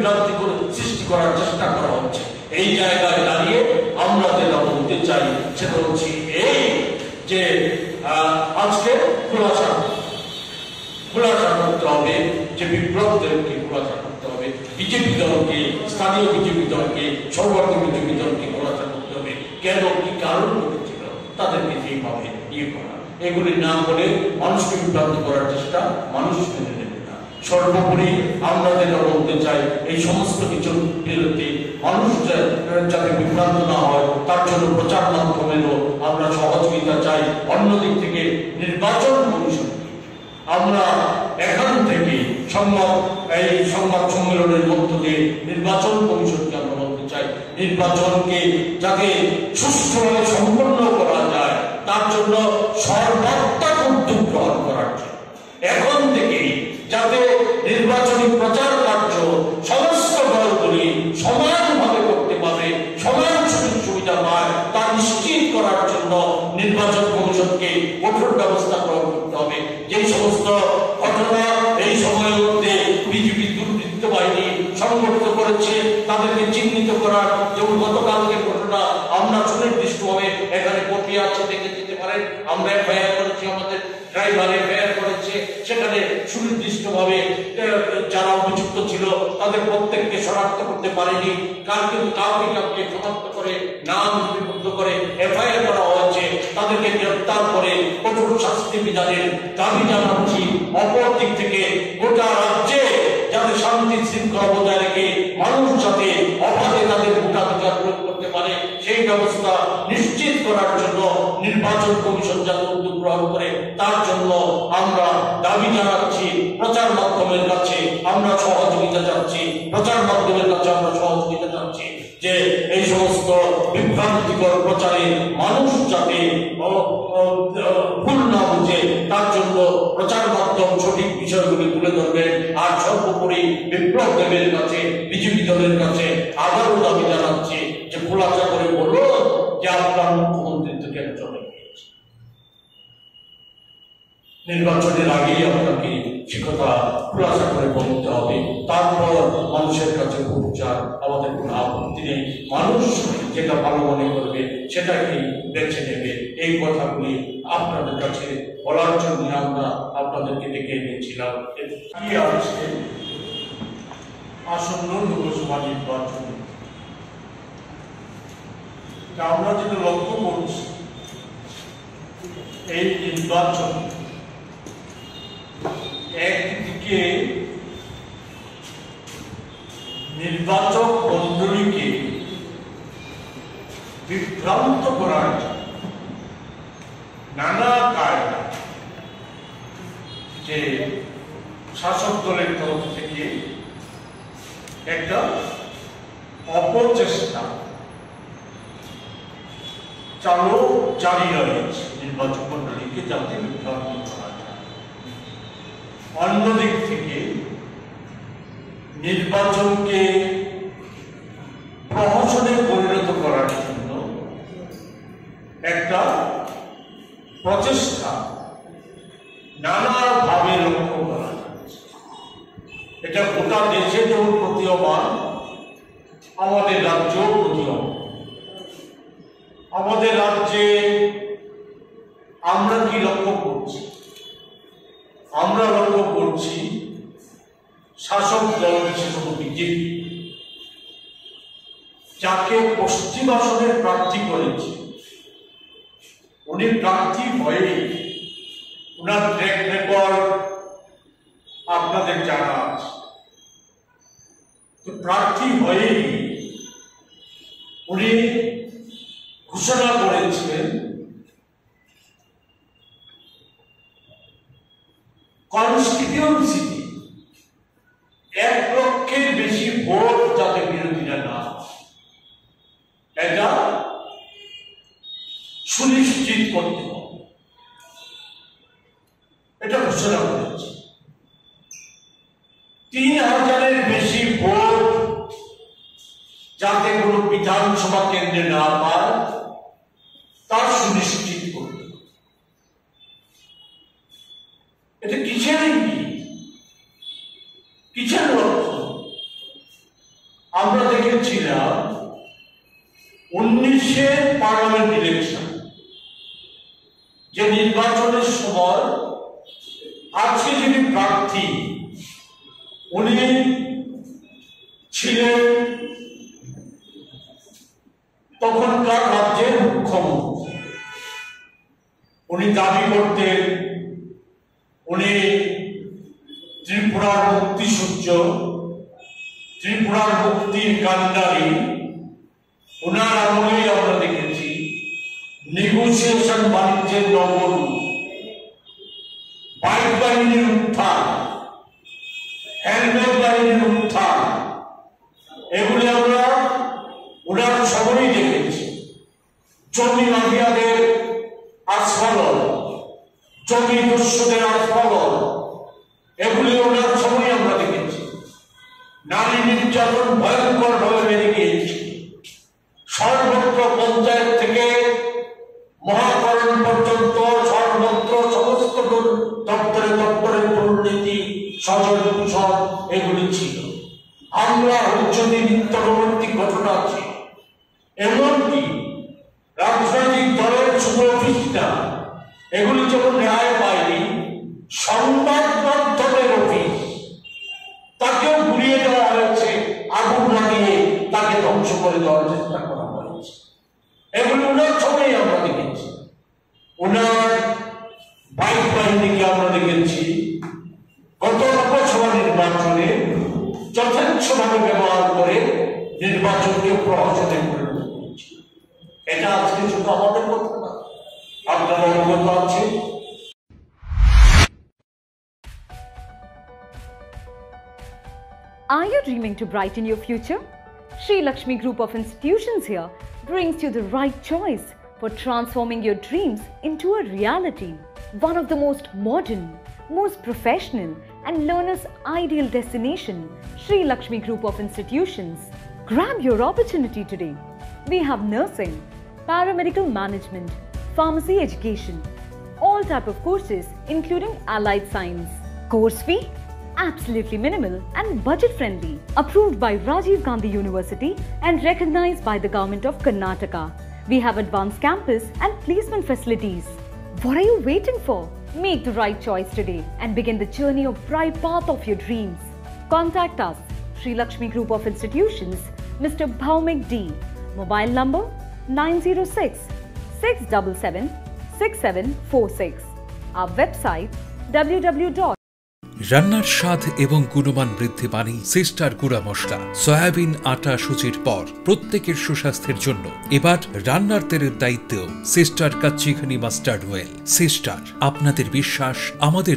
বিভ্রান্তি সৃষ্টি করার চেষ্টা করা হচ্ছে। এই জায়গায় দাঁড়িয়ে আমরা যেটা বলতে চাই সেটা হচ্ছে এই যে আজকে খোলাসা করতে হবে, যে বিপ্লবদেরকে খোলাসা করতে হবে, বিজেপি দলকে, স্থানীয় বিজেপি দলকে, সর্বভারতীয় বিজেপি দলকে খোলাসা করতে হবে। কেন, কি কারণ ঘটেছিল, তাদেরকে যেভাবে করা, এগুলি না করে মানুষকে বিভ্রান্ত করার চেষ্টা মানুষ মেনে নেবে না। সর্বোপরি আমরা যেটা বলতে চাই, এই সমস্ত কিছুর বিরুদ্ধে মানুষ যাতে বিভ্রান্ত না হয় তার জন্য প্রচার মাধ্যমেরও আমরা সহযোগিতা চাই। অন্যদিক থেকে নির্বাচন কমিশন আমরা এখান থেকে এই সংবাদ সম্মেলনের মধ্য দিয়ে নির্বাচন কমিশনকে আমরা বলতে চাই, নির্বাচনকে যাতে সুষ্ঠুভাবে সম্পন্ন করা যায় তার জন্য সর্বাত্মক উদ্যোগ গ্রহণ করার জন্য এখন থেকেই যাতে নির্বাচনী প্রচার কার্য সমস্ত দলগুলি সমানভাবে করতে পারে, সমান সুযোগ সুবিধা পায়, তা নিশ্চিত করার জন্য নির্বাচন কমিশনকে কঠোর ব্যবস্থা গ্রহণ করতে হবে। যেই সমস্ত ঘটনা এই সময়ের মধ্যে বিজেপি দুর্বৃত্ত বাহিনী সংগঠিত করেছে তাদেরকে চিহ্নিত করার, যেমন গতকালকের ঘটনা আমরা সুনির্দিষ্টভাবে এখানে প্রক্রিয়া আছে দেখে যেতে পারেন। আমরা এফআইআর করেছি, আমাদের ড্রাইভার এফআইআর করেছে, সেখানে সুনির্দিষ্টভাবে যারা অভিযুক্ত ছিল তাদের প্রত্যেককে শনাক্ত করতে পারেনি, কাউকে শনাক্ত করে নাম লিপিবদ্ধ করে এফআইআর করা হয়েছে, তাদেরকে গ্রেফতার করে কঠোর শাস্তি বিধানের দাবি জানাচ্ছি। অপর দিক থেকে গোটা রাজ্যে যাতে শান্তি শৃঙ্খলা বজায় রেখে মানুষ যাতে অবাধে তাদের ভোটাধিকার প্রয়োগ করতে পারে সেই ব্যবস্থা নিশ্চিত করার জন্য নির্বাচন কমিশন যাতে উদ্যোগ গ্রহণ করে তার জন্য আমরা দাবি জানাচ্ছি। প্রচার মাধ্যমের কাছে আমরা সহযোগিতা চাচ্ছি, প্রচার মাধ্যমের কাছে আমরা সহযোগিতা চাচ্ছি যে এই সমস্ত বিভ্রান্তিকর প্রচারে মানুষ যাতে ভুল না বুঝে তার জন্য প্রচার মাধ্যম সঠিক বিষয়গুলি তুলে ধরবে। আর সর্বোপরি বিপ্লব দেবের কাছে, বিজেপি দলের কাছে আবারও দাবি জানাচ্ছি যে খোলাসা করে বলুন যে আপনার মুখ্যমন্ত্রীত্ব কেন চলে গিয়েছে। নির্বাচনের আগেই আপনাকে সে কথা খোলাসা করে বলতে হবে, তারপর মানুষের কাছে প্রচার আমাদের কোনো আপত্তি নেই। মানুষ যেটা ভালো মনে করবে সেটাকে বেছে নেবে। এই কথাগুলি আপনাদের কাছে বলার জন্য আমরা আপনাদেরকে ডেকে এনেছিলাম। কি আছে আসন্ন লোকসভা নির্বাচন, আমরা যেটা লক্ষ্য করছি এই নির্বাচন একদিকে নির্বাচক মণ্ডলীকে বিভ্রান্ত করার নানা কায়দা যে শাসক দলের তরফ থেকে একটা অপচেষ্টা জারি রয়েছে নির্বাচক মণ্ডলীকে যাতে বিভ্রান্ত করা যায়। অন্যদিক থেকে নির্বাচনকে প্রহসনে পরিণত করার জন্য একটা প্রচেষ্টা নানাভাবে লক্ষ্য করা যাচ্ছে। এটা গোটা দেশে যেমন প্রতীয়মান, আমাদের রাজ্যেও প্রতীয়মান। আমাদের রাজ্যে আমরা কি লক্ষ্য করছি? আমরা লক্ষ্য করছি শাসক দল বিশেষত বিজেপি যাকে পশ্চিম আসনের প্রার্থী করেছে, উনি প্রার্থী হয়ে উনার ট্র্যাক রেকর্ড আপনাদের জানা আছে। তো প্রার্থী হয়ে উনি ঘোষণা করেছিলেন কনস্টিটিউয়েন্সিতে 1 লক্ষের বেশি ভোট যাতে বিরোধীরা না, এটা সুনিশ্চিত করতে হবে, এটা ঘোষণা করেছে। 3000-এর বেশি ভোট যাতে কোনো বিধানসভা কেন্দ্রে না পায় তা সুনিশ্চিত করতে হবে। এটা কিসের ইঙ্গিত, কিসের লক্ষ্য? আমরা দেখেছিলাম 19-এর পার্লামেন্ট ইলেকশন, যে নির্বাচনের সময় আজকে যিনি প্রার্থী উনি ছিলেন তখনকার রাজ্যের মুখ্যমন্ত্রী। উনি দাবি করতেন উনি ত্রিপুরার মুক্তি সূর্য, ত্রিপুরার মুক্তির কান্ডারি। ওনার আমলেই আমরা দেখেছি নেগোসিয়েশন বাণিজ্যের নগরু, বাইক বাহিনীর উত্থান, হেলমেট বাহিনীর উত্থান, এগুলি আমরা ওনার সবই দেখেছি। জমি মাফিয়াদের আস্ফালন, জমি দস্যুদের আস্ফালন, এগুলি ওনার সবই আমরা দেখেছি। নারী নির্যাতন ভয়ঙ্কর ভাবে বেড়ে গিয়েছে। সর্বত্র পঞ্চায়েত থেকে মহাকরণ পর্যন্ত সর্বত্র সমস্ত দপ্তরে দপ্তরে দুর্নীতি, সজল দূষণ এগুলি ছিল। আমরা উচ্চতি নিত্যনৈমিত্তিক ঘটনা আছে। এমনকি রাজনৈতিক দলের শুভ অফিসটা এগুলি যখন ন্যায় পায়নি, সংবাদ মাধ্যমের অফিস তাকেও ঘুরিয়ে দেওয়া হয়েছে, আগুন লাগিয়ে তাকে ধ্বংস করে দেওয়ার চেষ্টা করা হয়েছে। এগুলি ওনার ছবিই আমরা দেখেছি। ওনার বাইক বাহিনীকে আমরা দেখেছি গত লোকসভা নির্বাচনে যথেচ্ছভাবে ব্যবহার করে নির্বাচনকে প্রহসনে পরিণত করেছে। এটা আজকে শুধু আমাদের কথা না, আপনারা অবগত আছেন। Are you dreaming to brighten your future? Sri Lakshmi Group of Institutions here brings you the right choice for transforming your dreams into a reality. One of the most modern, most professional and learners' ideal destination, Sri Lakshmi Group of Institutions. Grab your opportunity today. We have nursing, paramedical management, pharmacy education, all type of courses including allied science. Course fee? Absolutely minimal and budget friendly. Approved by Rajiv Gandhi University and recognized by the Government of Karnataka. We have advanced campus and placement facilities. What are you waiting for? Make the right choice today and begin the journey of bright path of your dreams. Contact us, Sri Lakshmi Group of Institutions, Mr. Bhaumik D. Mobile number 906 677 6746. Our website www. রান্নার স্বাদ এবং গুণমান বৃদ্ধি পানি sister গুঁড়া মশলা, soybean আটা সুজির পর প্রত্যেকের সুস্বাস্থ্যের জন্য এবার রান্নার তেলের দায়িত্বেও sister kachi ghani mustard oil. Sister, আপনাদের বিশ্বাস আমাদের